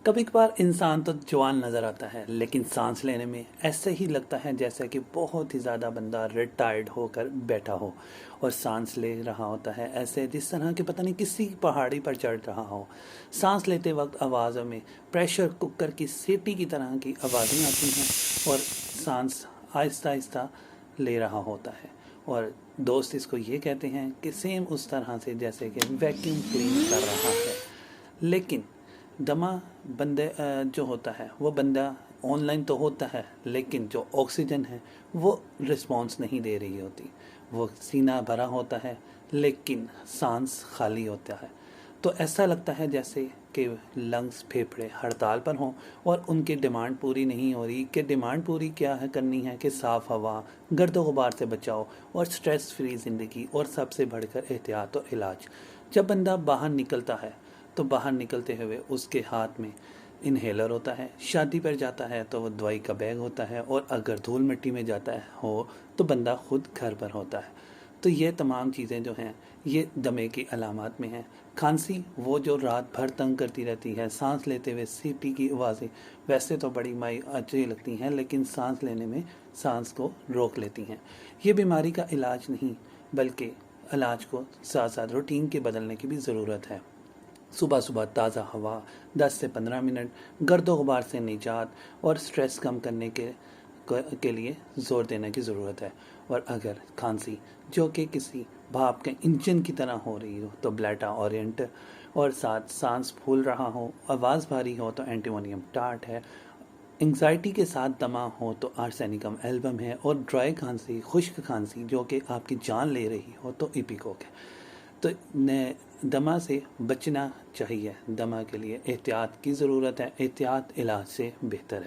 कभी कभार इंसान तो जवान नज़र आता है लेकिन सांस लेने में ऐसे ही लगता है जैसे कि बहुत ही ज़्यादा बंदा रिटायर्ड होकर बैठा हो और सांस ले रहा होता है, ऐसे जिस तरह कि पता नहीं किसी पहाड़ी पर चढ़ रहा हो। सांस लेते वक्त आवाज़ों में प्रेशर कुकर की सीटी की तरह की आवाज़ें आती हैं और सांस आहिस्ता आहिस्ता ले रहा होता है। और दोस्त इसको ये कहते हैं कि सेम उस तरह से जैसे कि वैक्यूम क्लीन कर रहा है। लेकिन दमा बंदे जो होता है वो बंदा ऑनलाइन तो होता है, लेकिन जो ऑक्सीजन है वो रिस्पॉन्स नहीं दे रही होती। वो सीना भरा होता है लेकिन सांस खाली होता है। तो ऐसा लगता है जैसे कि लंग्स फेफड़े हड़ताल पर हों और उनकी डिमांड पूरी नहीं हो रही। कि डिमांड पूरी क्या है करनी है कि साफ़ हवा, गर्द गुबार से बचाओ और स्ट्रेस फ्री ज़िंदगी, और सबसे बढ़कर एहतियात और इलाज। जब बंदा बाहर निकलता है तो बाहर निकलते हुए उसके हाथ में इन्हेलर होता है, शादी पर जाता है तो वो दवाई का बैग होता है, और अगर धूल मिट्टी में जाता है हो तो बंदा खुद घर पर होता है। तो ये तमाम चीज़ें जो हैं ये दमे की अलामात में हैं। खांसी वो जो रात भर तंग करती रहती है, सांस लेते हुए सीटी की आवाज़ें वैसे तो बड़ी माई अच्छी लगती हैं लेकिन सांस लेने में सांस को रोक लेती हैं। ये बीमारी का इलाज नहीं बल्कि इलाज को साथ साथ रूटीन के बदलने की भी ज़रूरत है। सुबह सुबह ताज़ा हवा, 10 से 15 मिनट, गर्दो गुबार से निजात और स्ट्रेस कम करने के लिए ज़ोर देने की ज़रूरत है। और अगर खांसी जो कि किसी भाप के इंजन की तरह हो रही हो तो ब्लेटा ओरिएंट, और साथ सांस फूल रहा हो, आवाज़ भारी हो तो एंटीमोनियम टार्ट है, एंग्जाइटी के साथ दमा हो तो आर्सेनिकम एल्बम है, और ड्राई खांसी, खुश्क खांसी जो कि आपकी जान ले रही हो तो इपिकोक है। तो दमा से बचना चाहिए। दमा के लिए एहतियात की ज़रूरत है, एहतियात इलाज से बेहतर है।